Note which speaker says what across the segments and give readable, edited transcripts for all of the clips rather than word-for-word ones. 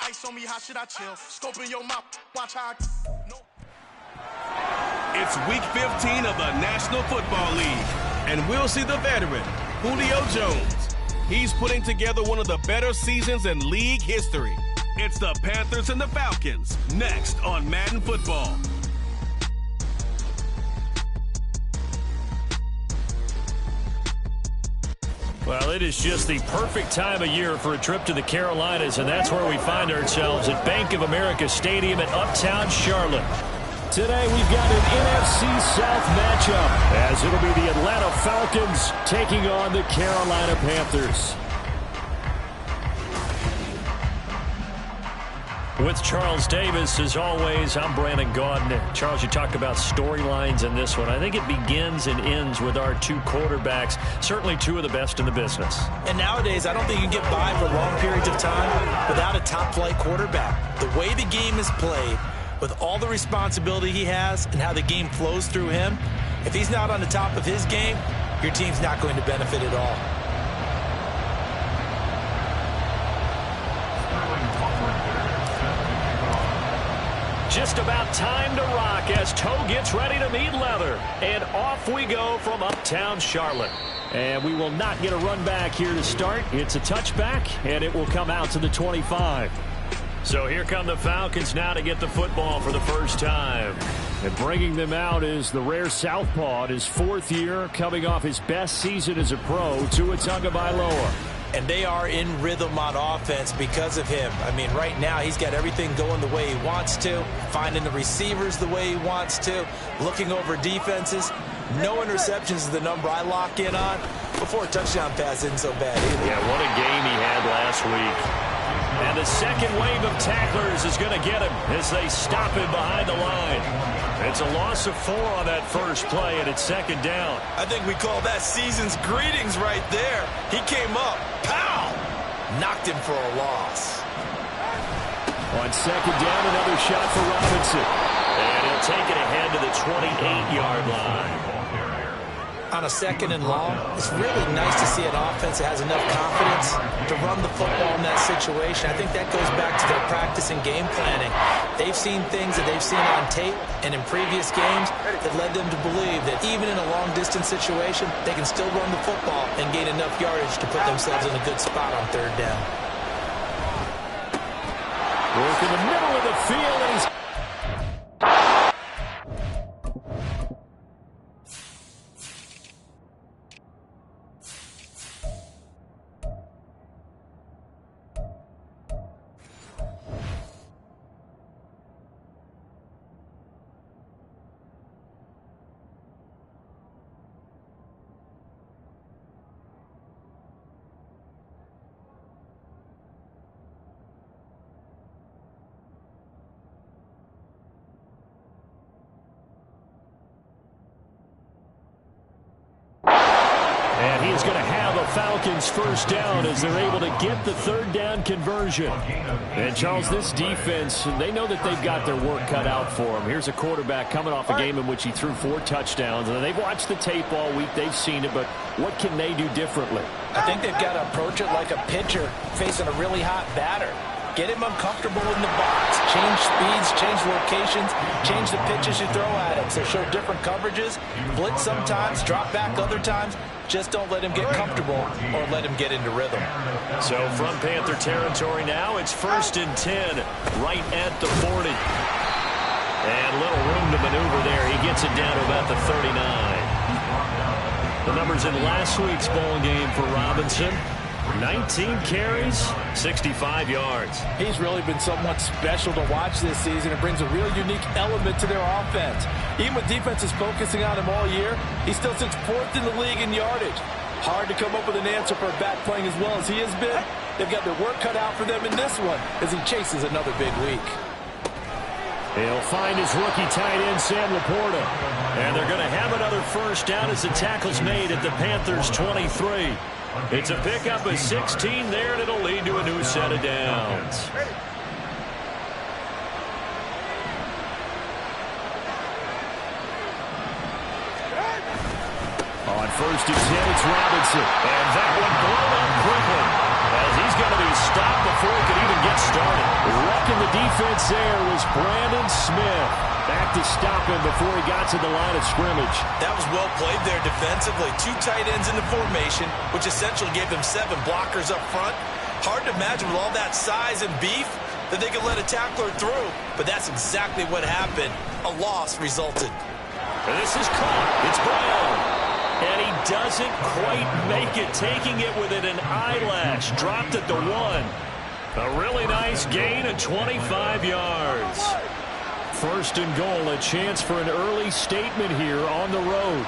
Speaker 1: ice on me, how should I chill? Scoping your mouth, watch how I... No.
Speaker 2: It's week 15 of the National Football League, and we'll see the veteran, Julio Jones. He's putting together one of the better seasons in league history. It's the Panthers and the Falcons, next on Madden Football.
Speaker 3: Well, it is just the perfect time of year for a trip to the Carolinas, and that's where we find ourselves at Bank of America Stadium in Uptown Charlotte. Today we've got an NFC South matchup, as it'll be the Atlanta Falcons taking on the Carolina Panthers. With Charles Davis, as always, I'm Brandon Gaudin. Charles, you talk about storylines in this one. I think it begins and ends with our two quarterbacks, certainly two of the best in the business.
Speaker 4: And nowadays, I don't think you can get by for long periods of time without a top-flight quarterback. The way the game is played, with all the responsibility he has and how the game flows through him, if he's not on the top of his game, your team's not going to benefit at all.
Speaker 3: Just about time to rock as Toe gets ready to meet leather. And off we go from Uptown Charlotte. And we will not get a run back here to start. It's a touchback, and it will come out to the 25. So here come the Falcons now to get the football for the first time. And bringing them out is the rare southpaw in his fourth year, coming off his best season as a pro, Tua Tagovailoa.
Speaker 4: And they are in rhythm on offense because of him. I mean, right now he's got everything going the way he wants to, finding the receivers the way he wants to, looking over defenses. No interceptions is the number I lock in on. Before a touchdown pass isn't so bad either.
Speaker 3: Yeah, what a game he had last week. And the second wave of tacklers is going to get him as they stop him behind the line. It's a loss of 4 on that first play, and it's second down.
Speaker 4: I think we call that season's greetings right there. He came up, pow! Knocked him for a loss.
Speaker 3: On second down, another shot for Robinson. And he'll take it ahead to the 28-yard line.
Speaker 4: On a second and long, it's really nice to see an offense that has enough confidence to run the football in that situation. I think that goes back to their practice and game planning. They've seen things that they've seen on tape and in previous games that led them to believe that even in a long-distance situation, they can still run the football and gain enough yardage to put themselves in a good spot on third down.
Speaker 3: Work in the middle of the field, and he's... And he's going to have a Falcons first down as they're able to get the third down conversion. And, Charles, this defense, they know that they've got their work cut out for them. Here's a quarterback coming off a game in which he threw 4 touchdowns. And they've watched the tape all week. They've seen it. But what can they do differently?
Speaker 4: I think they've got to approach it like a pitcher facing a really hot batter. Get him uncomfortable in the box. Change speeds, change locations, change the pitches you throw at him. So show different coverages, blitz sometimes, drop back other times. Just don't let him get comfortable or let him get into rhythm.
Speaker 3: So from Panther territory now, it's 1st and 10, right at the 40. And little room to maneuver there. He gets it down to about the 39. The numbers in last week's bowl game for Robinson. 19 carries, 65 yards.
Speaker 4: He's really been somewhat special to watch this season. It brings a real unique element to their offense. Even with defenses focusing on him all year, he still sits 4th in the league in yardage. Hard to come up with an answer for a back playing as well as he has been. They've got their work cut out for them in this one as he chases another big week.
Speaker 3: He'll find his rookie tight end, Sam Laporta. And they're going to have another first down as the tackle's made at the Panthers' 23. It's a pickup of 16 there, and it'll lead to a new set of downs. On 1st and 10, it's Robinson. And that one blown up quickly, as he's going to be stopped before he could even get started. Breaking the defense there was Brandon Smith. Back to stop him before he got to the line of scrimmage.
Speaker 4: That was well played there defensively. 2 tight ends in the formation, which essentially gave them 7 blockers up front. Hard to imagine with all that size and beef that they could let a tackler through, but that's exactly what happened. A loss resulted.
Speaker 3: And this is caught. It's Brown. And he doesn't quite make it, taking it within an eyelash. Dropped at the 1. A really nice gain of 25 yards. First and goal, a chance for an early statement here on the road.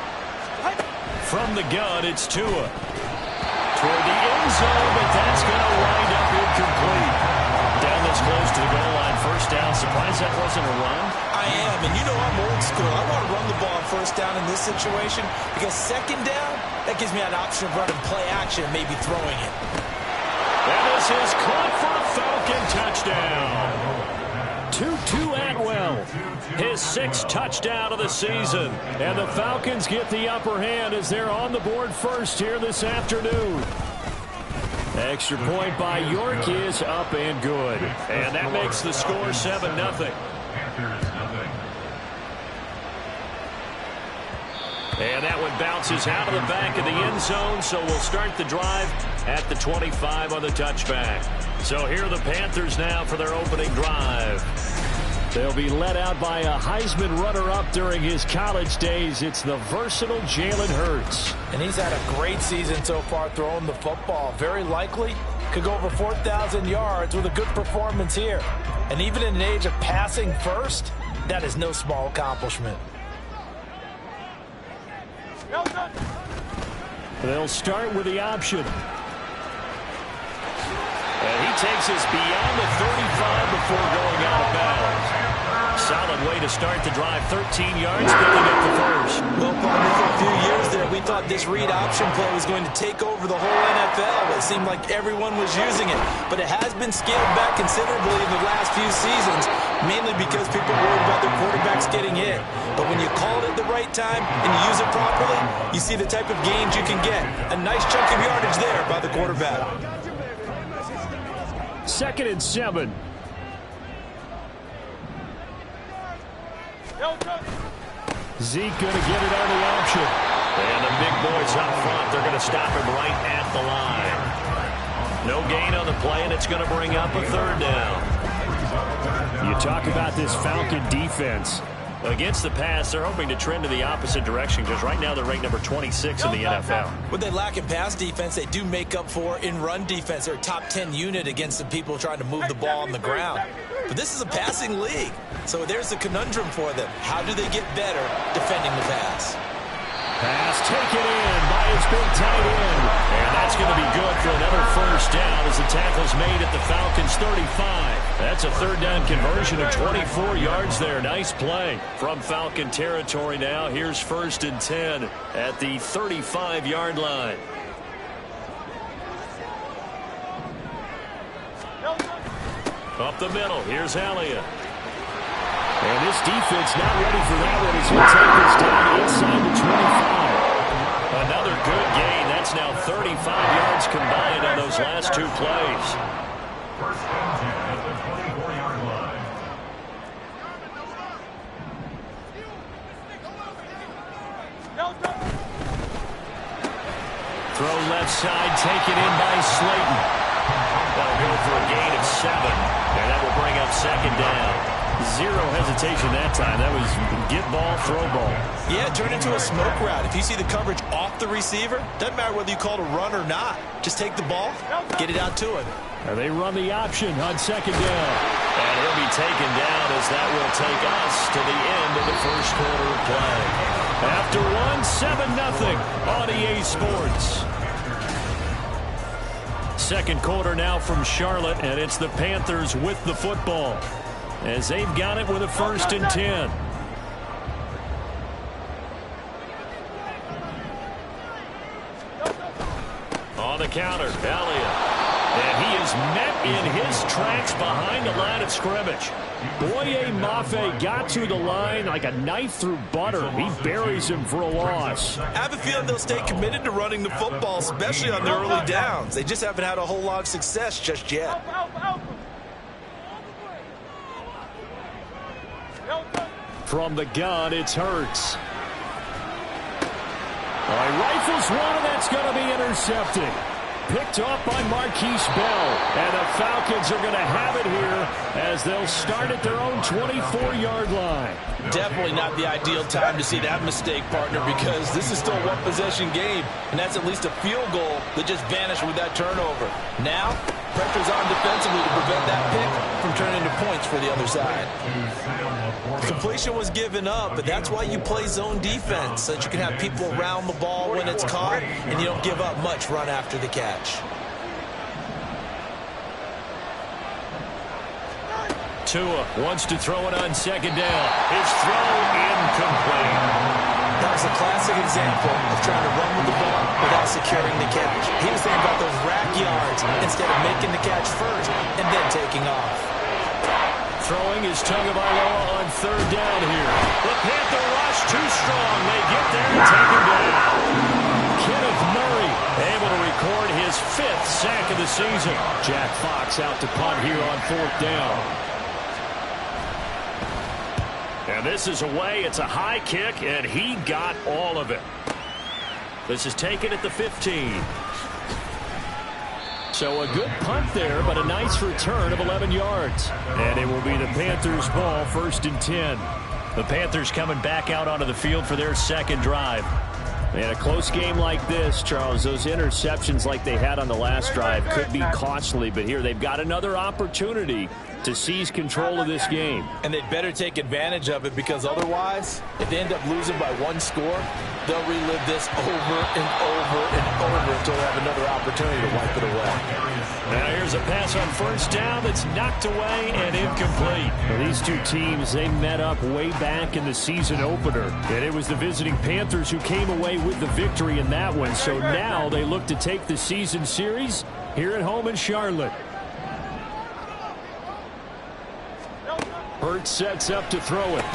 Speaker 3: From the gun, it's Tua. Toward the end zone, but that's going to wind up incomplete. Down this close to the goal line, first down. Surprised that wasn't a run?
Speaker 4: I am, and you know I'm old school. I want to run the ball on first down in this situation because second down, that gives me an option of running play action and maybe throwing it.
Speaker 3: And this is caught for a Falcon touchdown. Tutu Atwell, his 6th touchdown of the season. And the Falcons get the upper hand as they're on the board first here this afternoon. Extra point by York is up and good. And that makes the score 7-0. And that one bounces out of the back of the end zone, so we'll start the drive at the 25 on the touchback. So here are the Panthers now for their opening drive. They'll be led out by a Heisman runner-up during his college days. It's the versatile Jalen Hurts.
Speaker 4: And he's had a great season so far throwing the football. Very likely could go over 4,000 yards with a good performance here. And even in an age of passing first, that is no small accomplishment.
Speaker 3: They'll start with the option. And he takes us beyond the 35 before going out of bounds. Solid way to start the drive. 13 yards, picking up the first.
Speaker 4: Well, partner, for a few years there, we thought this read option play was going to take over the whole NFL. It seemed like everyone was using it. But it has been scaled back considerably in the last few seasons, mainly because people worried about their quarterbacks getting hit. But when you call it at the right time and you use it properly, you see the type of gains you can get. A nice chunk of yardage there by the quarterback.
Speaker 3: 2nd and 7. Zeke going to get it on the option. And the big boys up front, they're going to stop him right at the line. No gain on the play, and it's going to bring up a 3rd down. You talk about this Falcon defense. Against the pass, they're hoping to trend in the opposite direction because right now they're ranked number 26 in the NFL.
Speaker 4: What they lack in pass defense, they do make up for in run defense. They're a top 10 unit against the people trying to move the ball on the ground. But this is a passing league, so there's a conundrum for them. How do they get better defending the pass?
Speaker 3: Pass taken in by his big tight end. And that's going to be good for another first down as the tackle's made at the Falcons' 35. That's a 3rd down conversion of 24 yards there. Nice play from Falcon territory now. Here's 1st and 10 at the 35-yard line. Up the middle, here's Elliott. And this defense not ready for that one as he'll take this down inside the 25. Another good gain. That's now 35 yards combined on those last 2 plays. Throw left side, taken in by Slayton. That'll go for a gain of 7, and that will bring up 2nd down. Zero hesitation that time. That was get ball, throw ball.
Speaker 4: Yeah, turn into a smoke route. If you see the coverage off the receiver, doesn't matter whether you call it a run or not. Just take the ball, get it out to him.
Speaker 3: And they run the option on 2nd down. And he'll be taken down as that will take us to the end of the first quarter of play. After 7-0 on EA Sports. 2nd quarter now from Charlotte, and it's the Panthers with the football as they've got it with a 1st and 10. On the counter, Elliott. And he is met in his tracks behind the line of scrimmage. Boye Mafe got to the line like a knife through butter. He buries him for a loss.
Speaker 4: I have a feeling they'll stay committed to running the football, especially on the early downs. They just haven't had a whole lot of success just yet.
Speaker 3: From the gun, it's Hurts. He rifles one, and that's going to be intercepted. Picked off by Marquise Bell. And the Falcons are going to have it here as they'll start at their own 24-yard line.
Speaker 4: Definitely not the ideal time to see that mistake, partner, because this is still a one-possession game, and that's at least a field goal that just vanished with that turnover. Now, pressure's on defensively to prevent that pick from turning into points for the other side. Completion was given up, but that's why you play zone defense, so that you can have people around the ball when it's caught, and you don't give up much run after the catch.
Speaker 3: Tua wants to throw it on second down. His throw incomplete.
Speaker 4: That was a classic example of trying to run with the ball without securing the catch. He was thinking about those rack yards instead of making the catch first and then taking off.
Speaker 3: Throwing is Tagovailoa on third down here. The Panther rush too strong. They get there and take him down. Kenneth Murray able to record his 5th sack of the season. Jack Fox out to punt here on 4th down. And this is away. It's a high kick, and he got all of it. This is taken at the 15. So a good punt there, but a nice return of 11 yards. And it will be the Panthers' ball, 1st and 10. The Panthers coming back out onto the field for their second drive. In a close game like this, Charles, those interceptions like they had on the last drive could be costly, but here they've got another opportunity to seize control of this game.
Speaker 4: And they'd better take advantage of it, because otherwise, if they end up losing by 1 score, they'll relive this over and over and over until they have another opportunity to wipe it away.
Speaker 3: Now here's a pass on 1st down that's knocked away and incomplete. Well, these two teams, they met up way back in the season opener, and it was the visiting Panthers who came away with the victory in that one. So now they look to take the season series here at home in Charlotte. Hurts sets up to throw it.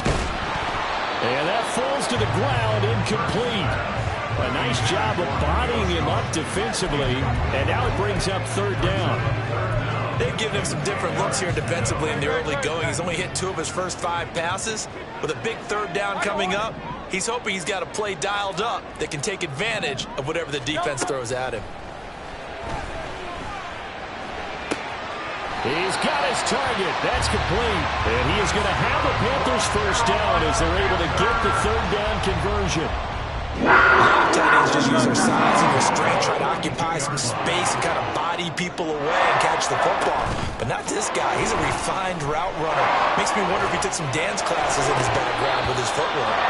Speaker 3: And that falls to the ground, incomplete. A nice job of bodying him up defensively, and now it brings up 3rd down.
Speaker 4: They've given him some different looks here defensively in the early going. He's only hit 2 of his first 5 passes. With a big 3rd down coming up, he's hoping he's got a play dialed up that can take advantage of whatever the defense throws at him.
Speaker 3: He's got his target. That's complete. And he is going to have the Panthers' 1st down as they're able to get the 3rd down conversion.
Speaker 4: Tight ends just use their size and their strength, try to occupy some space and kind of body people away and catch the football. But not this guy. He's a refined route runner. Makes me wonder if he took some dance classes in his background with his footwork.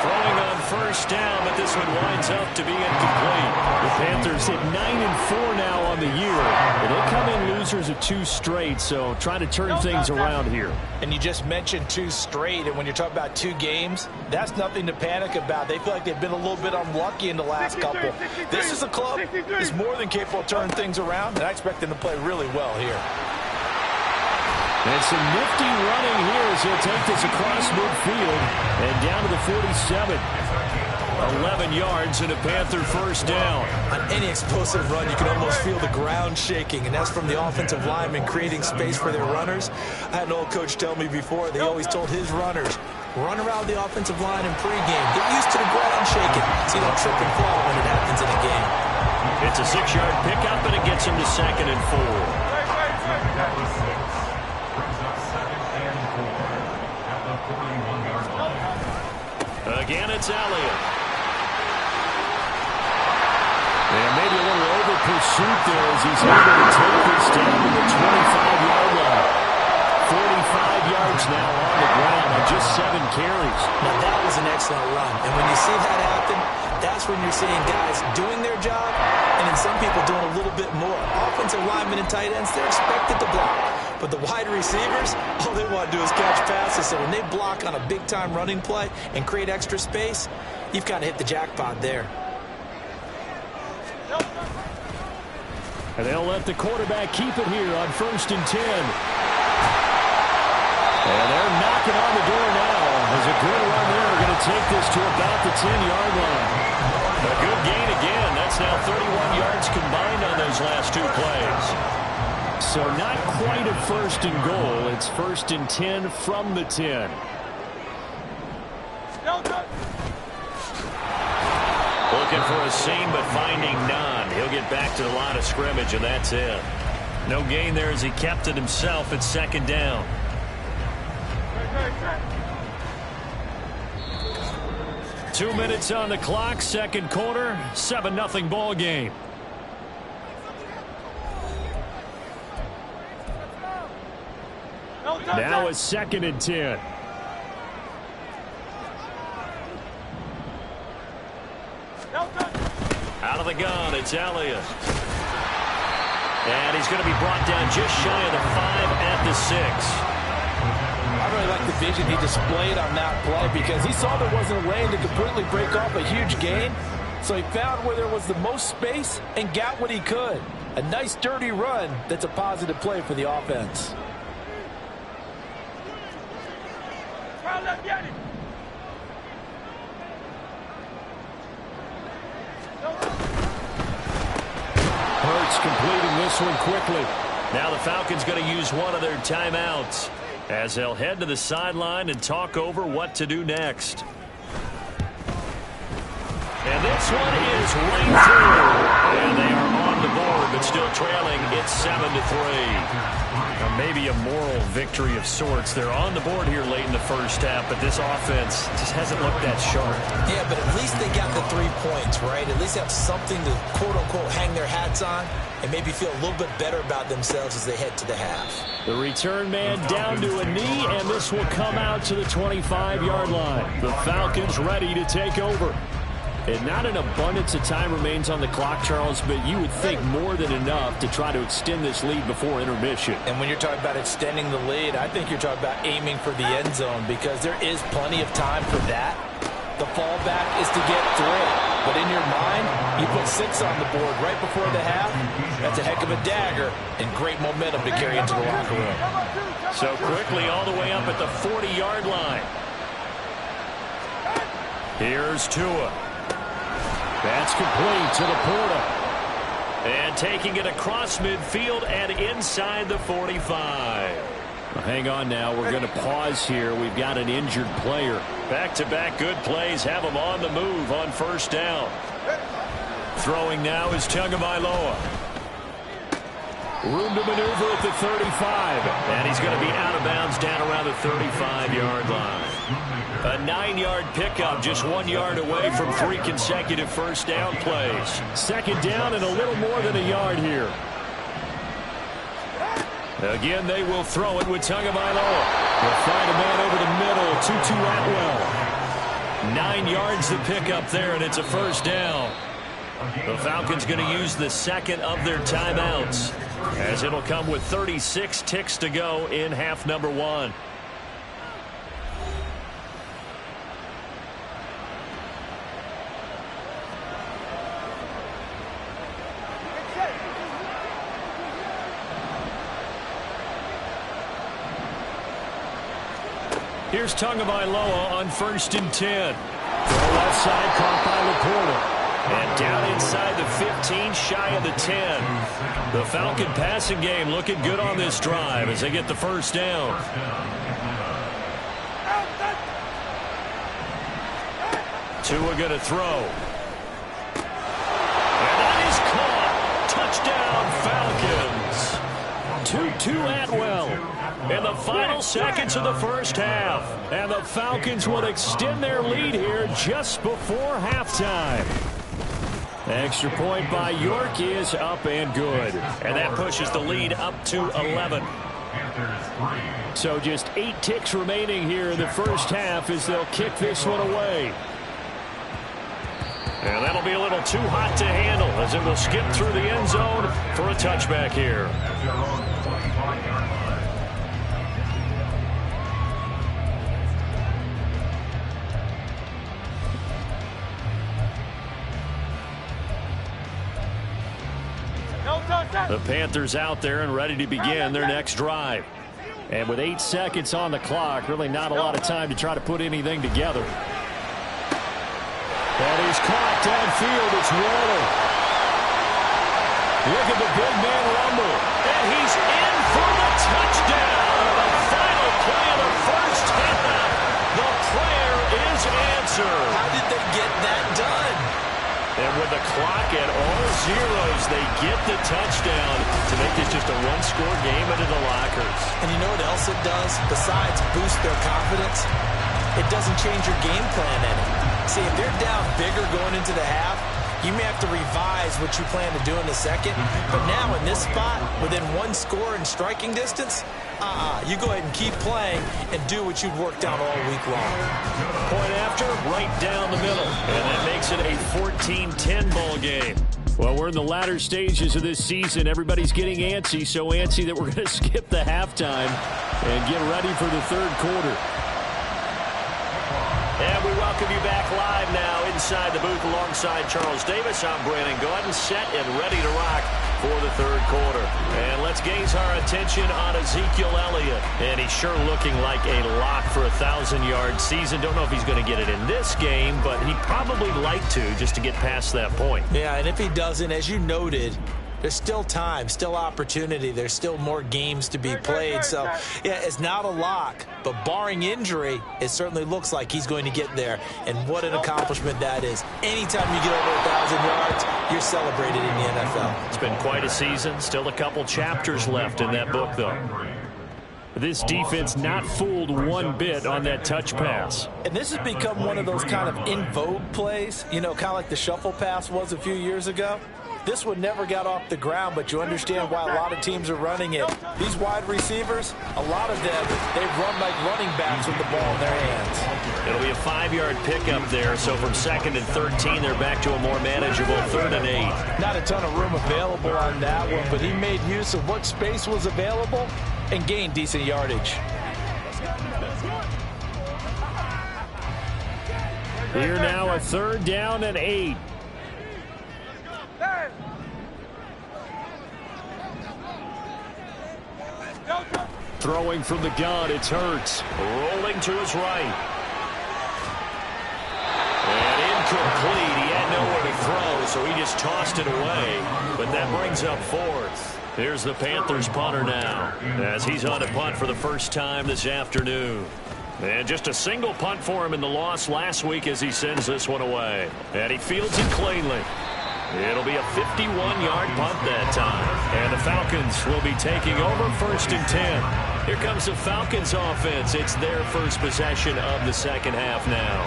Speaker 3: Throwing on 1st down, but this one winds up to be incomplete. The Panthers hit 9-4 now on the year. And they come in losers of 2 straight, so trying to turn things around here.
Speaker 4: And you just mentioned 2 straight, and when you're talking about 2 games, that's nothing to panic about. They feel like they've been a little bit unlucky in the last couple. This is a club that's more than capable of turning things around, and I expect them to play really well here.
Speaker 3: And some nifty running here as he'll take this across midfield and down to the 47. 11 yards and a Panther 1st down.
Speaker 4: On any explosive run, you can almost feel the ground shaking, and that's from the offensive linemen creating space for their runners. I had an old coach tell me before, they always told his runners, run around the offensive line in pregame. Get used to the ground shaking so you don't trip and fall when it happens in a game.
Speaker 3: It's a 6-yard pickup, and it gets him to 2nd and 4. Again, it's Elliott. And maybe a little over pursuit there as he's able to take this down to the 25-yard line. 45 yards now on the ground on just 7 carries.
Speaker 4: Now that was an excellent run. And when you see that happen, that's when you're seeing guys doing their job and then some people doing a little bit more. Offensive linemen and tight ends, they're expected to block. But the wide receivers, all they want to do is catch passes. So when they block on a big-time running play and create extra space, you've kind of hit the jackpot there.
Speaker 3: And they'll let the quarterback keep it here on 1st and 10. And they're knocking on the door now. There's a good run there. Going to take this to about the 10-yard line. A good gain again. That's now 31 yards combined on those last 2 plays. So not quite a 1st and goal. It's 1st and 10 from the 10. Looking for a seam, but finding none. He'll get back to the line of scrimmage, and that's it. No gain there as he kept it himself at second down. Two minutes on the clock, second quarter, 7-0 ball game. Now it's 2nd and 10. Out of the gun, it's Elliott. And he's going to be brought down just shy of the 5 at the 6.
Speaker 4: I really like the vision he displayed on that play because he saw there wasn't a lane to completely break off a huge gain. So he found where there was the most space and got what he could. A nice dirty run that's a positive play for the offense.
Speaker 3: Hurts completing this one quickly. Now the Falcons going to use one of their timeouts as they'll head to the sideline and talk over what to do next. And this one is right through. And they are on the board, but still trailing. It's 7-3. Maybe a moral victory of sorts. They're on the board here late in the first half, but this offense just hasn't looked that sharp.
Speaker 4: Yeah, but at least they got the 3 points, right? At least have something to, quote-unquote, hang their hats on and maybe feel a little bit better about themselves as they head to the half.
Speaker 3: The return man down to a knee, and this will come out to the 25-yard line. The Falcons ready to take over. And not an abundance of time remains on the clock, Charles, but you would think more than enough to try to extend this lead before intermission.
Speaker 4: And when you're talking about extending the lead, I think you're talking about aiming for the end zone because there is plenty of time for that. The fallback is to get 3. But in your mind, you put 6 on the board right before the half. That's a heck of a dagger and great momentum to carry into the locker room.
Speaker 3: So quickly all the way up at the 40-yard line. Here's Tua. That's complete to the Porta. And taking it across midfield and inside the 45. Well, hang on now. We're going to pause here. We've got an injured player. Back-to-back good plays have him on the move on first down. Throwing now is Tagovailoa. Room to maneuver at the 35. And he's going to be out of bounds down around the 35-yard line. A 9-yard pickup, just 1 yard away from 3 consecutive first down plays. Second down and a little more than a yard here. Again, they will throw it with Tagovailoa. They'll find a man over the middle, Tutu Atwell. 9 yards to pick up there, and it's a first down. The Falcons going to use the second of their timeouts, as it'll come with 36 ticks to go in half number 1. Here's Tagovailoa on 1st and 10. Throw left side, caught by Laporta. And down inside the 15, shy of the 10. The Falcon passing game looking good on this drive as they get the first down. Tua going to throw. And that is caught. Touchdown, Falcons. Tutu Atwell. In the final seconds of the first half. And the Falcons will extend their lead here just before halftime. Extra point by York is up and good. And that pushes the lead up to 11. So just 8 ticks remaining here in the first half as they'll kick this one away. And that'll be a little too hot to handle as it will skip through the end zone for a touchback here. The Panthers out there and ready to begin their next drive. And with 8 seconds on the clock, really not a lot of time to try to put anything together. And he's caught downfield. It's Waller. Look at the big man rumble. And he's in for the touchdown. The final play of the first half. The prayer is answered. the clock at all zeros. They get the touchdown to make this just a one-score game into the lockers.
Speaker 4: And you know what else it does? Besides boost their confidence, it doesn't change your game plan any. See, if they're down bigger going into the half, you may have to revise what you plan to do in the second. But now in this spot, within one score in striking distance, you go ahead and keep playing and do what you've worked out all week long.
Speaker 3: Point after, right down the middle. And that makes it a 14-10 ball game. Well, we're in the latter stages of this season. Everybody's getting antsy, so antsy that we're going to skip the halftime and get ready for the third quarter. And we welcome you back live now inside the booth alongside Charles Davis. I'm Brandon Gaudin, set and ready to rock for the third quarter. And let's gaze our attention on Ezekiel Elliott. And he's sure looking like a lock for a 1,000-yard season. Don't know if he's going to get it in this game, but he'd probably like to just to get past that point.
Speaker 4: Yeah, and if he doesn't, as you noted, there's still time, still opportunity. There's still more games to be played. So, yeah, it's not a lock. But barring injury, it certainly looks like he's going to get there. And what an accomplishment that is. Anytime you get over 1,000 yards, you're celebrated in the NFL.
Speaker 3: It's been quite a season. Still a couple chapters left in that book, though. This defense not fooled one bit on that touch pass.
Speaker 4: And this has become one of those kind of in vogue plays, you know, kind of like the shuffle pass was a few years ago. This one never got off the ground, but you understand why a lot of teams are running it. These wide receivers, a lot of them, they run like running backs with the ball in their hands.
Speaker 3: It'll be a 5-yard pickup there, so from 2nd and 13, they're back to a more manageable 3rd and 8.
Speaker 4: Not a ton of room available on that one, but he made use of what space was available and gained decent yardage.
Speaker 3: Here now, a 3rd down and 8. Throwing from the gun, it's Hurts. Rolling to his right. And incomplete. He had nowhere to throw, so he just tossed it away. But that brings up 4th. Here's the Panthers punter now, as he's on a punt for the first time this afternoon. And just a single punt for him in the loss last week as he sends this one away. And he fields it cleanly. It'll be a 51-yard punt that time. And the Falcons will be taking over 1st and 10. Here comes the Falcons offense. It's their first possession of the second half now.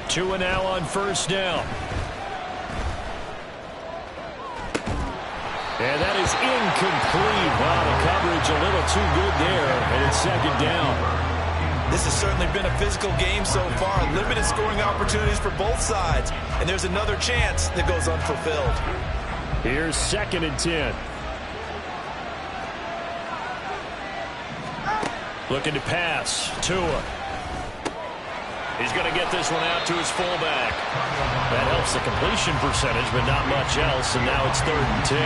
Speaker 3: Two and now on 1st down. And that is incomplete. Wow, the coverage a little too good there, and it's 2nd down.
Speaker 4: This has certainly been a physical game so far. Limited scoring opportunities for both sides. And there's another chance that goes unfulfilled.
Speaker 3: Here's 2nd and 10. Looking to pass. Tua. He's going to get this one out to his fullback. That helps the completion percentage, but not much else, and now it's 3rd and 10.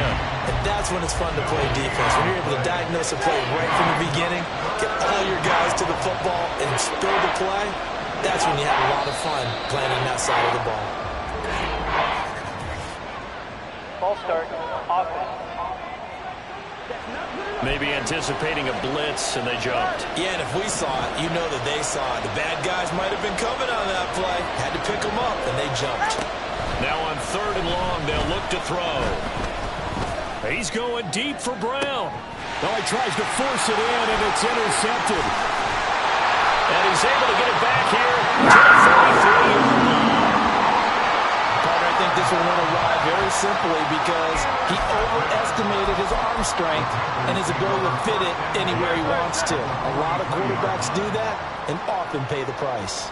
Speaker 4: And that's when it's fun to play defense. When you're able to diagnose a play right from the beginning, get all your guys to the football, and spill the play, that's when you have a lot of fun playing on that side of the ball.
Speaker 5: Ball start, offense.
Speaker 3: Maybe anticipating a blitz, and they jumped.
Speaker 4: Yeah, and if we saw it, you know that they saw it. The bad guys might have been coming on that play. Had to pick them up, and they jumped.
Speaker 3: Now on 3rd and long, they'll look to throw. He's going deep for Brown. Oh, he tries to force it in, and it's intercepted. And he's able to get it back here to the 43.
Speaker 4: I think this one went awry very simply because he overestimated his arm strength and his ability to fit it anywhere he wants to. A lot of quarterbacks do that and often pay the price.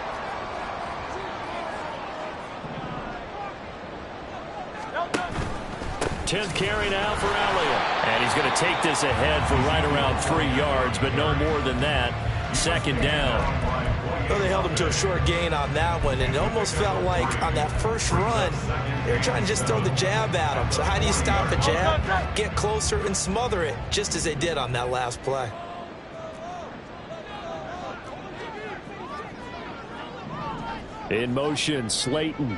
Speaker 3: Tenth carry now for Elliott. And he's going to take this ahead for right around 3 yards, but no more than that. 2nd down.
Speaker 4: Well, they held him to a short gain on that one, and it almost felt like on that first run, they were trying to just throw the jab at him. So how do you stop a jab? Get closer and smother it, just as they did on that last play.
Speaker 3: In motion, Slayton.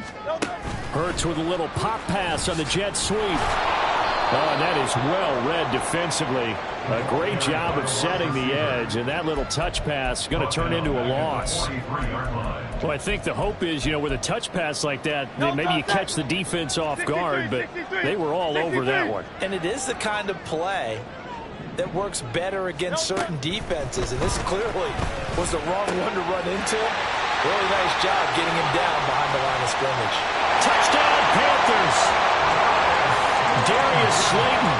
Speaker 3: Hurts with a little pop pass on the jet sweep. Oh, and that is well read defensively. A great job of setting the edge, and that little touch pass is going to turn into a loss. Well, I think the hope is, with a touch pass like that, maybe you catch the defense off guard, but they were all over that one.
Speaker 4: And it is the kind of play that works better against certain defenses, and this clearly was the wrong one to run into. Really nice job getting him down behind the line of scrimmage.
Speaker 3: Touchdown, Panthers! Darius Slayton,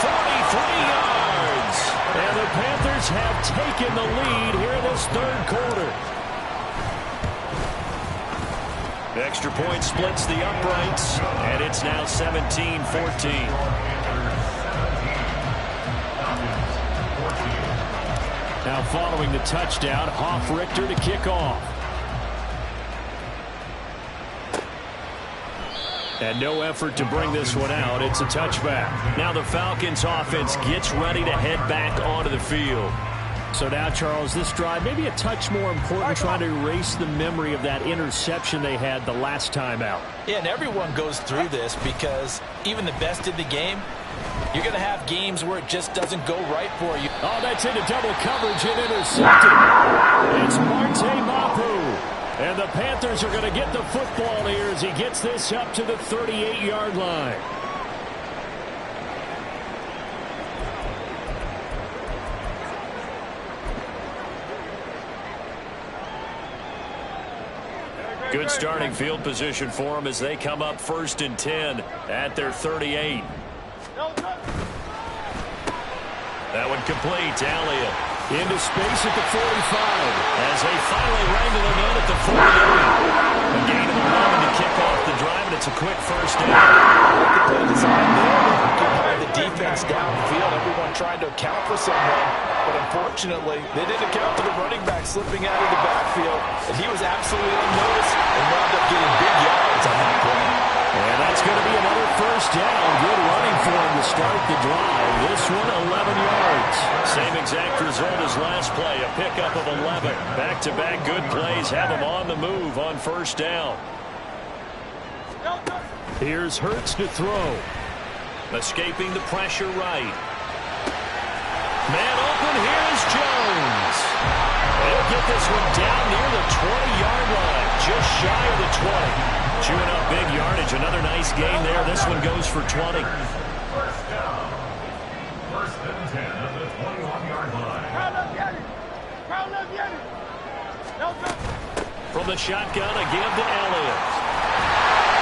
Speaker 3: 43 yards. And the Panthers have taken the lead here in this third quarter. The extra point splits the uprights, and it's now 17-14. Now following the touchdown, Richter to kick off. And no effort to bring this one out. It's a touchback. Now the Falcons offense gets ready to head back onto the field. So now, Charles, this drive maybe a touch more important, trying to erase the memory of that interception they had the last time out.
Speaker 4: Yeah, and everyone goes through this because even the best in the game, you're going to have games where it just doesn't go right for you.
Speaker 3: Oh, that's into double coverage and intercepted. It's Marte Mapu. And the Panthers are going to get the football here as he gets this up to the 38-yard line. Good starting field position for them as they come up 1st and 10 at their 38. That one complete. Elliott into space at the 45 as they finally wrangle him in at the 48. A gain of 11 to kick off the drive, and it's a quick first down.
Speaker 4: The play design there, keeping the defense downfield, everyone trying to account for someone. But unfortunately, they didn't account for the running back slipping out of the backfield, and he was absolutely unnoticed and wound up getting big yards on that play.
Speaker 3: And that's going to be another first down. Good running for him to start the drive. This one, 11 yards. Same exact result as last play, a pickup of 11. Back-to-back good plays have him on the move on first down. Here's Hurts to throw. Escaping the pressure right. Man open, here's Jones. They'll get this one down near the 20-yard line, just shy of the 20. Chewing up big yardage, another nice gain there. This one goes for 20.
Speaker 6: First down. 1st and 10 at the 21-yard line.
Speaker 3: From the shotgun, a give to Elliott.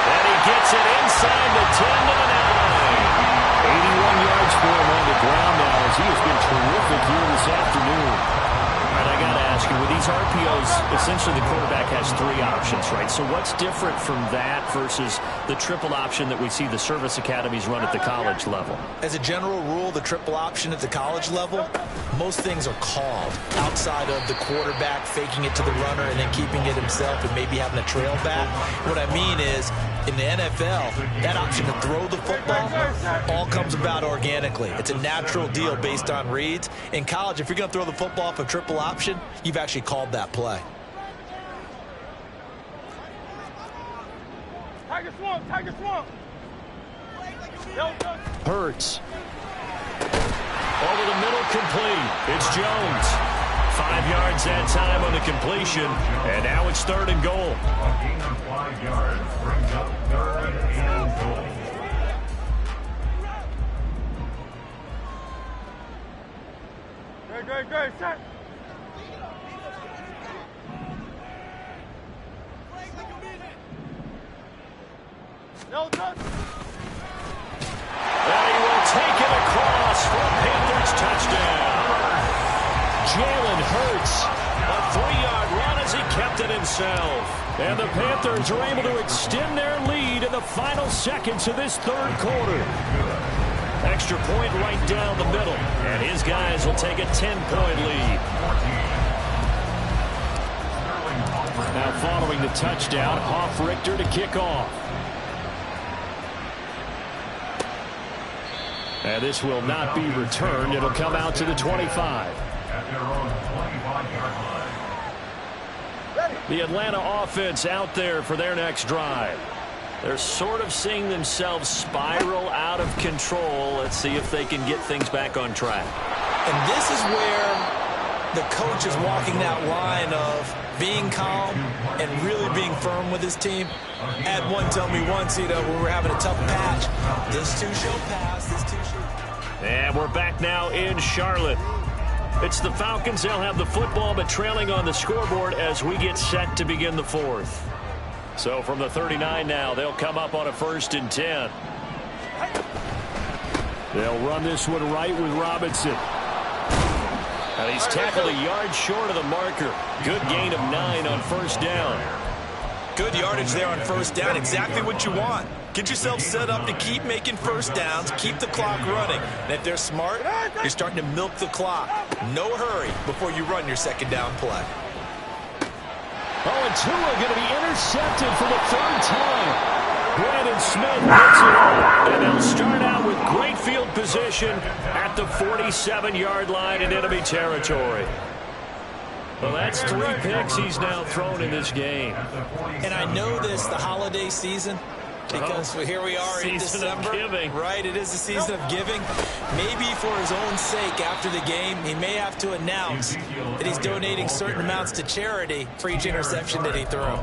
Speaker 3: And he gets it inside the 10 to the net line. 81 yards for him on the ground now as he has been terrific here this afternoon. All right, I got to ask you, with these RPOs, essentially the quarterback has 3 options, right? So what's different from that versus the triple option that we see the service academies run at the college level?
Speaker 4: As a general rule, the triple option at the college level, most things are called outside of the quarterback faking it to the runner and then keeping it himself and maybe having a trail back. What I mean is, in the NFL, that option to throw the football all comes about organically. It's a natural deal based on reads. In college, if you're going to throw the football off a triple option, you've actually called that play.
Speaker 5: Tiger swamp.
Speaker 3: Hurts. Over the middle, complete. It's Jones. 5 yards that time on the completion, and now it's 3rd and goal.
Speaker 6: A gain of 5 yards brings up 3rd and goal.
Speaker 5: Great, set.
Speaker 3: And he will take it across for a Panthers touchdown. Jalen Hurts, a 3-yard run as he kept it himself. And the Panthers are able to extend their lead in the final seconds of this 3rd quarter. Extra point right down the middle, and his guys will take a 10-point lead. Now following the touchdown, Richter to kick off. And this will not be returned. It'll come out to the 25.
Speaker 6: At their own 25-yard line.
Speaker 3: The Atlanta offense out there for their next drive. They're sort of seeing themselves spiral out of control. Let's see if they can get things back on track.
Speaker 4: And this is where the coach is walking that line of being calm and really being firm with his team. Had one tell me once, when we were having a tough patch, this too shall pass, this too shall.
Speaker 3: And we're back now in Charlotte. It's the Falcons. They'll have the football, but trailing on the scoreboard as we get set to begin the fourth. So from the 39 now, they'll come up on a 1st and 10. They'll run this one right with Robinson. And he's tackled a yard short of the marker. Good gain of 9 on 1st down.
Speaker 4: Good yardage there on 1st down. Exactly what you want. Get yourself set up to keep making 1st downs, keep the clock running. And if they're smart, you're starting to milk the clock. No hurry before you run your 2nd down play.
Speaker 3: Oh, and Tua going to be intercepted for the 3rd time. Brandon Smith picks it up, and they'll start out with great field position at the 47-yard line in enemy territory. Well, that's 3 picks he's now thrown in this game.
Speaker 4: And I know this, the holiday season, because here we are in December. Right, it is the season of giving. Maybe for his own sake, after the game, he may have to announce that he's donating certain amounts to charity for each interception that he threw.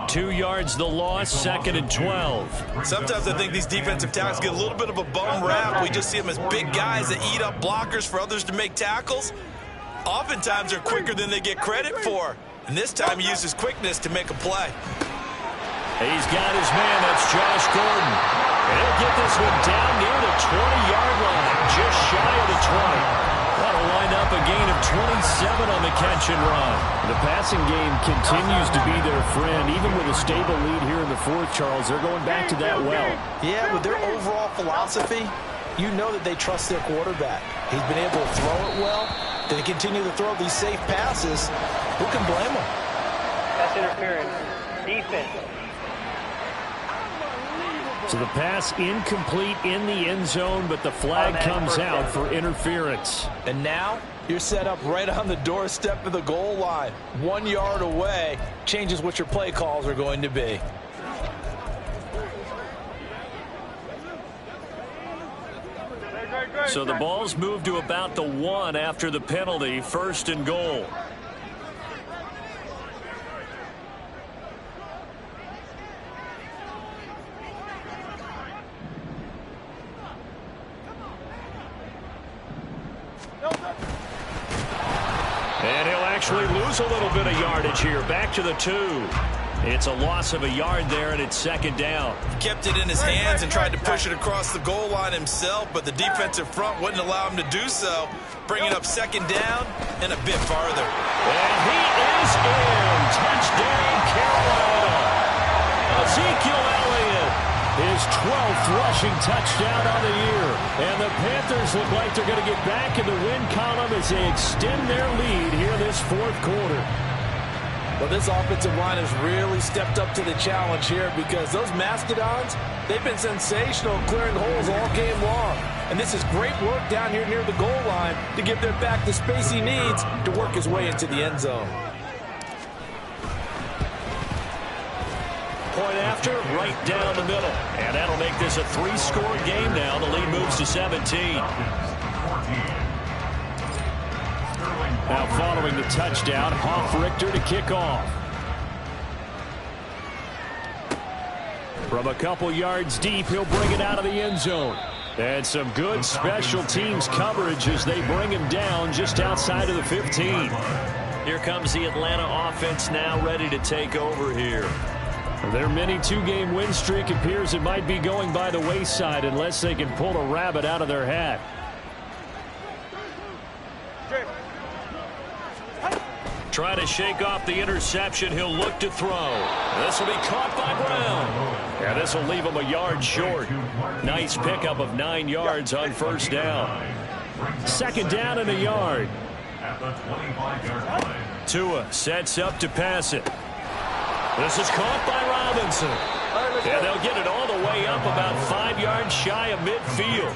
Speaker 3: 2 yards the loss, 2nd and 12.
Speaker 4: Sometimes I think these defensive tackles get a little bit of a bum rap. We just see them as big guys that eat up blockers for others to make tackles. Oftentimes they're quicker than they get credit for. And this time he uses quickness to make a play.
Speaker 3: He's got his man. That's Josh Gordon. And he'll get this one down near the 20-yard line, just shy of the 20. That'll line up a gain of 27 on the catch and run. The passing game continues to be their friend. Even with a stable lead here in the 4th, Charles, they're going back to that well.
Speaker 4: Yeah, with their overall philosophy, you know that they trust their quarterback. He's been able to throw it well. They continue to throw these safe passes. Who can blame them?
Speaker 5: That's interference. Defense.
Speaker 3: So the pass incomplete in the end zone, but the flag comes out for interference.
Speaker 4: And now you're set up right on the doorstep of the goal line. 1 yard away changes what your play calls are going to be.
Speaker 3: So the ball's moved to about the 1 after the penalty, 1st and goal. And he'll actually lose a little bit of yardage here. Back to the 2. It's a loss of a yard there, and it's 2nd down.
Speaker 4: Kept it in his hands and tried to push it across the goal line himself, but the defensive front wouldn't allow him to do so. Bringing up 2nd down and a bit farther.
Speaker 3: And he is in. Touchdown, Carolina. Ezekiel Elliott, his 12th rushing touchdown on the year. And the Panthers look like they're going to get back in the win column as they extend their lead here this 4th quarter.
Speaker 4: Well, this offensive line has really stepped up to the challenge here because those Mastodons, they've been sensational clearing holes all game long. And this is great work down here near the goal line to give their back the space he needs to work his way into the end zone.
Speaker 3: Point after, right down the middle. And that'll make this a 3-score game now. The lead moves to 17. Now following the touchdown, Hoff-Richter to kick off. From a couple yards deep, he'll bring it out of the end zone. And some good special teams coverage as they bring him down just outside of the 15. Here comes the Atlanta offense now ready to take over here. Their mini 2-game win streak appears it might be going by the wayside unless they can pull a rabbit out of their hat. Trying to shake off the interception. He'll look to throw. This will be caught by Brown. Yeah, this will leave him a yard short. Nice pickup of 9 yards on 1st down. 2nd down and a yard. Tua sets up to pass it. This is caught by Robinson. And they'll get it all the way up about 5 yards shy of midfield.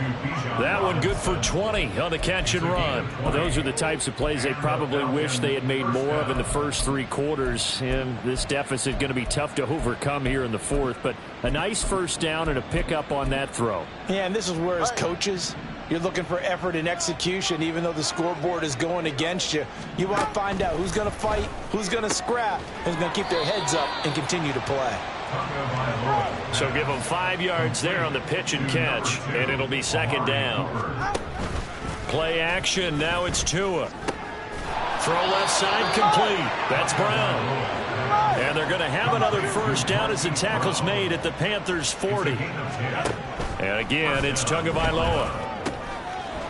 Speaker 3: That one good for 20 on the catch and run. Well, those are the types of plays they probably wish they had made more of in the first 3 quarters. And this deficit going to be tough to overcome here in the fourth. But a nice first down and a pickup on that throw.
Speaker 4: Yeah, and this is where as coaches, you're looking for effort and execution. Even though the scoreboard is going against you, you want to find out who's going to fight, who's going to scrap, who's going to keep their heads up and continue to play.
Speaker 3: So give them 5 yards there on the pitch and catch, and it'll be second down. Play action. Now it's Tua. Throw left side complete. That's Brown. And they're going to have another first down as the tackle's made at the Panthers' 40. And again, it's Tagovailoa.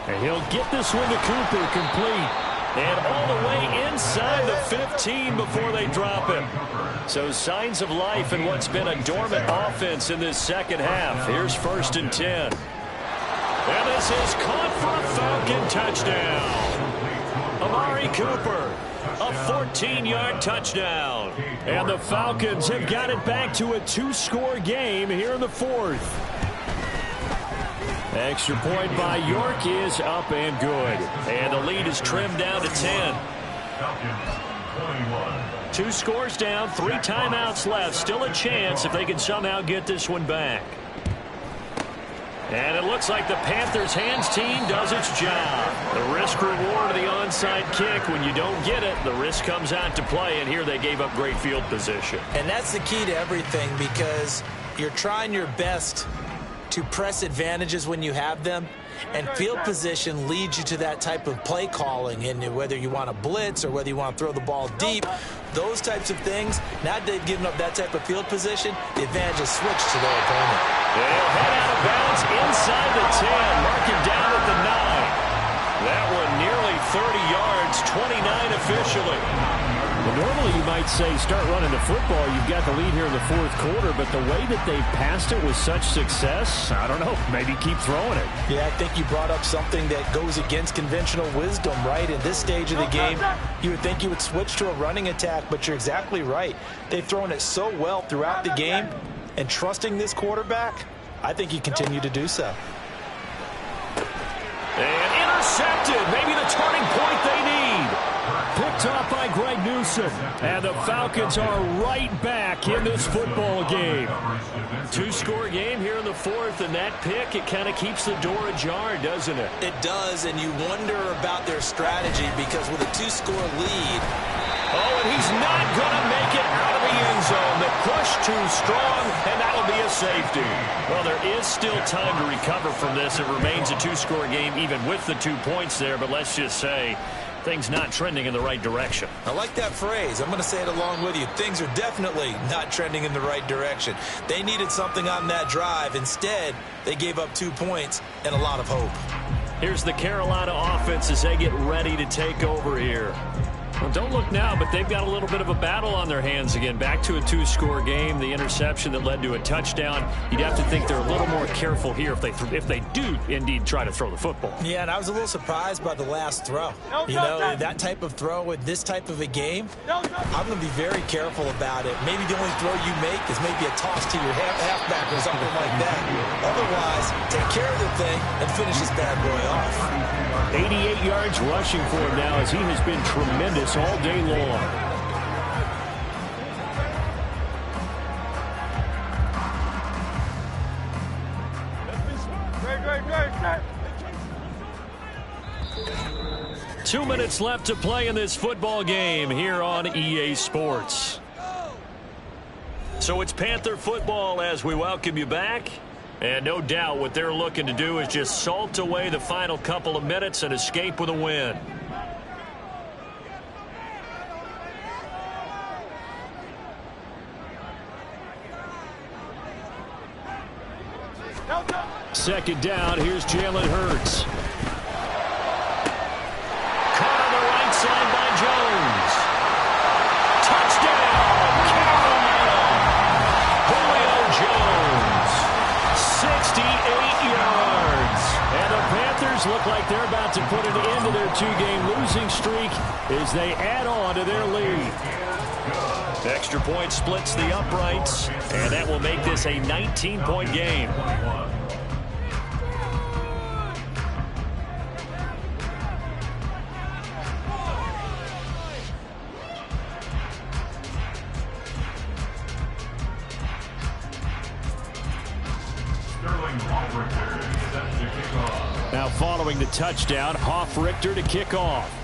Speaker 3: And he'll get this one to Cooper, complete. And all the way inside the 15 before they drop him. So signs of life in what's been a dormant offense in this second half. Here's 1st and 10. And this is caught for a Falcon touchdown. Amari Cooper, a 14-yard touchdown. And the Falcons have got it back to a 2-score game here in the fourth. Extra point by York is up and good. And the lead is trimmed down to 10. 2 scores down, 3 timeouts left. Still a chance if they can somehow get this one back. And it looks like the Panthers' hands team does its job. The risk reward of the onside kick. When you don't get it, the risk comes out to play. And here they gave up great field position.
Speaker 4: And that's the key to everything, because you're trying your best to press advantages when you have them, and field position leads you to that type of play calling. And whether you want to blitz or whether you want to throw the ball deep, those types of things, now that they've given up that type of field position, the advantage is switched to their opponent.
Speaker 3: They'll head out of bounds inside the 10, mark him down at the 9. That one nearly 30 yards, 29 officially.
Speaker 7: Well, normally you might say start running the football. You've got the lead here in the fourth quarter, but the way that they've passed it with such success, I don't know, maybe keep throwing it.
Speaker 4: Yeah, I think you brought up something that goes against conventional wisdom, right? In this stage of the game, you would think you would switch to a running attack, but you're exactly right. They've thrown it so well throughout the game, and trusting this quarterback, I think you continue to do so.
Speaker 3: And intercepted, maybe the turning point they need.
Speaker 7: Picked off by Greg Newsome. And the Falcons are right back in this football game.
Speaker 3: 2-score game here in the fourth, and that pick, it kind of keeps the door ajar, doesn't it?
Speaker 4: It does, and you wonder about their strategy, because with a 2-score lead.
Speaker 3: Oh, and he's not going to make it out of the end zone. The push too strong, and that'll be a safety. Well, there is still time to recover from this. It remains a 2-score game, even with the 2 points there, but let's just say things not trending in the right direction.
Speaker 4: I like that phrase. I'm going to say it along with you. Things are definitely not trending in the right direction. They needed something on that drive. Instead, they gave up 2 points and a lot of hope.
Speaker 3: Here's the Carolina offense as they get ready to take over here. Well, don't look now, but they've got a little bit of a battle on their hands again. Back to a 2-score game, the interception that led to a touchdown. You'd have to think they're a little more careful here if they do indeed try to throw the football.
Speaker 4: Yeah, and I was a little surprised by the last throw. You know, that type of throw with this type of a game, I'm going to be very careful about it. Maybe the only throw you make is maybe a toss to your halfback or something like that. Otherwise, take care of the thing and finish this bad boy off.
Speaker 7: 88 yards rushing for him now, as he has been tremendous all day long.
Speaker 3: Great. 2 minutes left to play in this football game here on EA Sports. So it's Panther football as we welcome you back. And no doubt what they're looking to do is just salt away the final couple of minutes and escape with a win.
Speaker 7: Second down, here's Jalen Hurts.
Speaker 3: Caught on the right side by Jones. Touchdown, Carolina. Julio Jones, 68 yards. And the Panthers look like they're about to put an end to their 2-game losing streak as they add on to their lead. Extra point splits the uprights, and that will make this a 19-point game. Now following the touchdown, Hoff-Richter to kick off.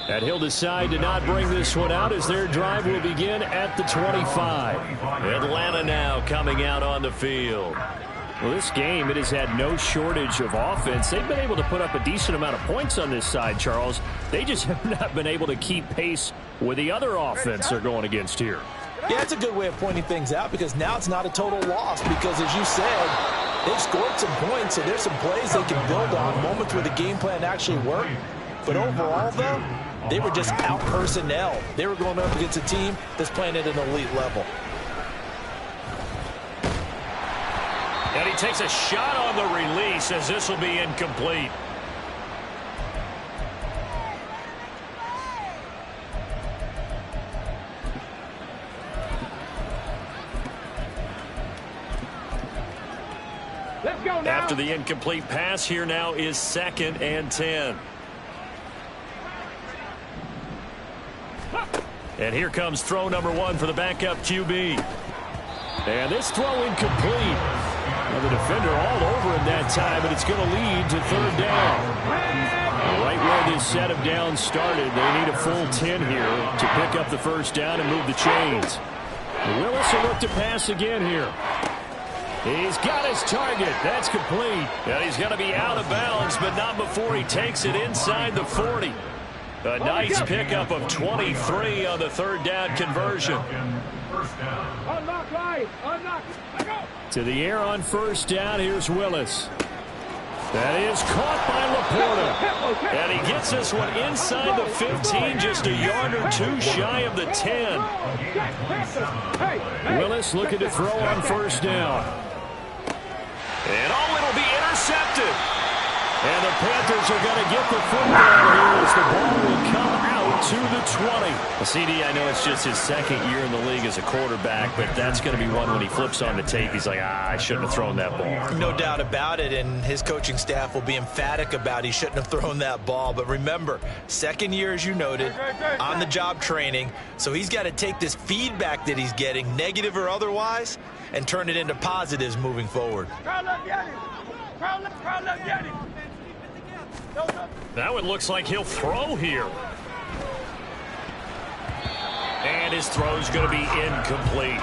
Speaker 3: And he'll decide to not bring this one out as their drive will begin at the 25. Atlanta now coming out on the field. Well, this game, it has had no shortage of offense. They've been able to put up a decent amount of points on this side, Charles. They just have not been able to keep pace with the other offense they're going against here.
Speaker 4: Yeah, it's a good way of pointing things out because now it's not a total loss because, as you said, they've scored some points, so there's some plays they can build on, moments where the game plan actually worked. But overall, though, they were just out-personnel. They were going up against a team that's playing at an elite level.
Speaker 3: And he takes a shot on the release as this will be incomplete.
Speaker 5: Let's go now.
Speaker 3: After the incomplete pass, here now is 2nd and 10. And here comes throw number 1 for the backup QB. And this throw incomplete. Now the defender all over him that time, but it's going to lead to 3rd down. Right where this set of downs started, they need a full 10 here to pick up the 1st down and move the chains. Willis will look to pass again here. He's got his target. That's complete. And he's going to be out of bounds, but not before he takes it inside the 40. A nice pickup of 23 on the 3rd down conversion.
Speaker 5: Unlock right. Unlock.
Speaker 3: To the air on 1st down. Here's Willis. That is caught by Laporta. And he gets this one inside the 15, just a yard or 2 shy of the 10. Willis looking to throw on 1st down. And it'll be intercepted. And the Panthers are going to get the football here as the ball will come out to the 20. Well, CD, I know it's just his 2nd year in the league as a quarterback, but that's going to be one when he flips on the tape. He's like, I shouldn't have thrown that ball.
Speaker 4: No doubt about it, and his coaching staff will be emphatic about he shouldn't have thrown that ball. But remember, 2nd year, as you noted, on-the-job training, so he's got to take this feedback that he's getting, negative or otherwise, and turn it into positives moving forward.
Speaker 3: Now it looks like he'll throw here. And his throw's going to be incomplete.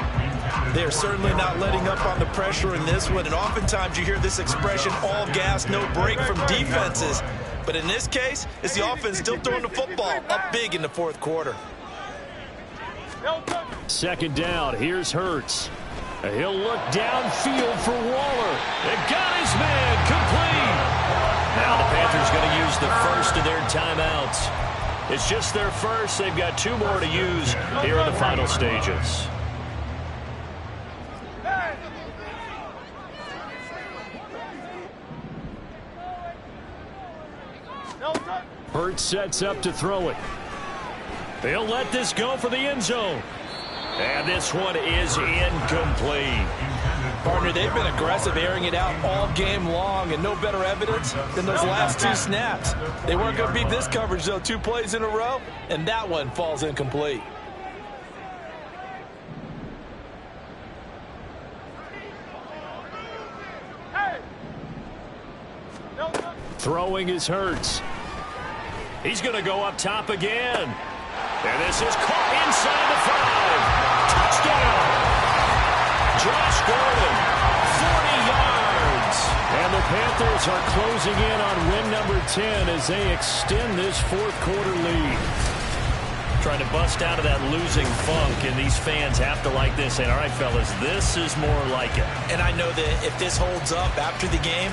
Speaker 4: They're certainly not letting up on the pressure in this one, and oftentimes you hear this expression, all gas, no break from defenses. But in this case, it's the offense still throwing the football up big in the 4th quarter.
Speaker 3: 2nd down. Here's Hurts. He'll look downfield for Waller. It got his man complete. Now the Panthers going to use the 1st of their timeouts. It's just their 1st. They've got 2 more to use here in the final stages. Hurts sets up to throw it. They'll let this go for the end zone. And this one is incomplete.
Speaker 4: Partner, they've been aggressive, airing it out all game long, and no better evidence than those last 2 snaps. They weren't going to beat this coverage, though, 2 plays in a row, and that one falls incomplete.
Speaker 3: Throwing is Hurts. He's going to go up top again. And this is caught inside the 5. Touchdown! Josh Gordon, 40 yards. And the Panthers are closing in on win number 10 as they extend this 4th quarter lead. Trying to bust out of that losing funk, and these fans have to like this. And all right, fellas, this is more like it.
Speaker 4: And I know that if this holds up after the game,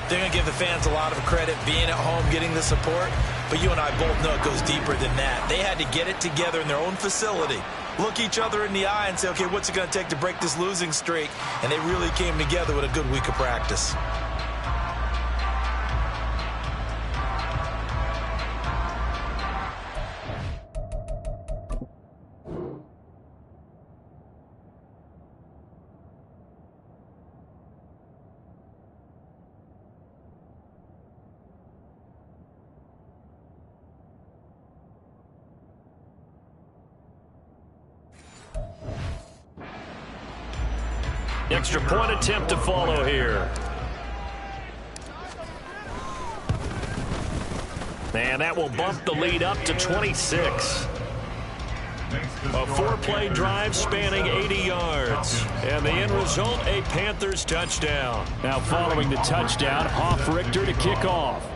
Speaker 4: they're going to give the fans a lot of credit being at home, getting the support. But you and I both know it goes deeper than that. They had to get it together in their own facility, look each other in the eye and say, okay, what's it going to take to break this losing streak? And they really came together with a good week of practice.
Speaker 3: Extra point attempt to follow here. And that will bump the lead up to 26. A 4-play drive spanning 80 yards. And the end result, a Panthers touchdown.
Speaker 7: Now following the touchdown, Richter to kick off.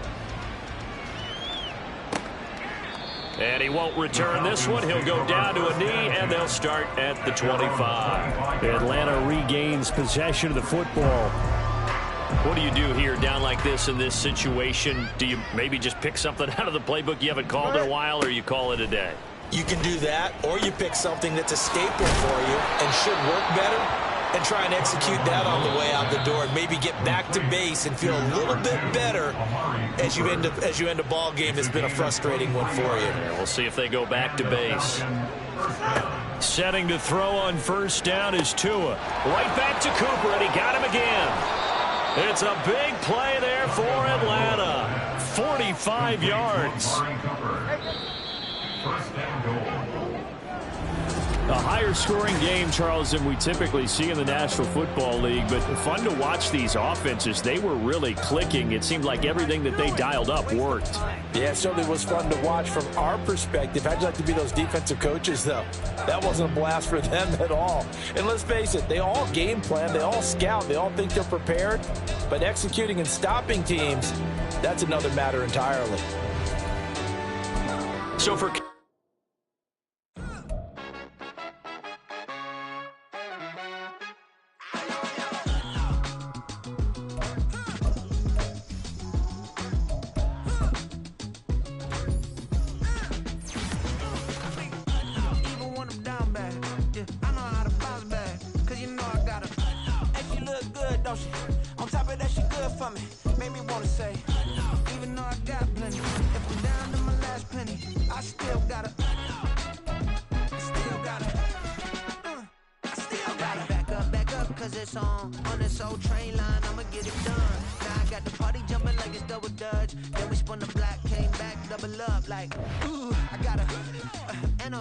Speaker 3: And he won't return this one. He'll go down to a knee, and they'll start at the 25.
Speaker 7: Atlanta regains possession of the football.
Speaker 3: What do you do here down like this in this situation? Do you maybe just pick something out of the playbook you haven't called in a while, or you call it a day?
Speaker 4: You can do that, or you pick something that's a staple for you and should work better and try and execute that on the way out the door and maybe get back to base and feel a little bit better as you end a ball game that's been a frustrating one for you.
Speaker 3: Yeah, we'll see if they go back to base. Setting to throw on first down is Tua. Right back to Cooper, and he got him again. It's a big play there for Atlanta. 45 yards.
Speaker 7: A higher scoring game, Charles, than we typically see in the National Football League, but fun to watch these offenses. They were really clicking. It seemed like everything that they dialed up worked.
Speaker 4: Yeah, it certainly was fun to watch from our perspective. How'd you like to be those defensive coaches, though? That wasn't a blast for them at all. And let's face it, they all game plan, they all scout, they all think they're prepared, but executing and stopping teams, that's another matter entirely.
Speaker 3: So for
Speaker 8: on top of that, she good for me. Made me wanna say, even though I got plenty, if I'm down to my last penny, I still gotta back up, cause it's on this old train line, I'ma get it done. Now I got the party jumping like it's double dutch. Then we spun the block, came back, double up, like, ooh, I gotta, and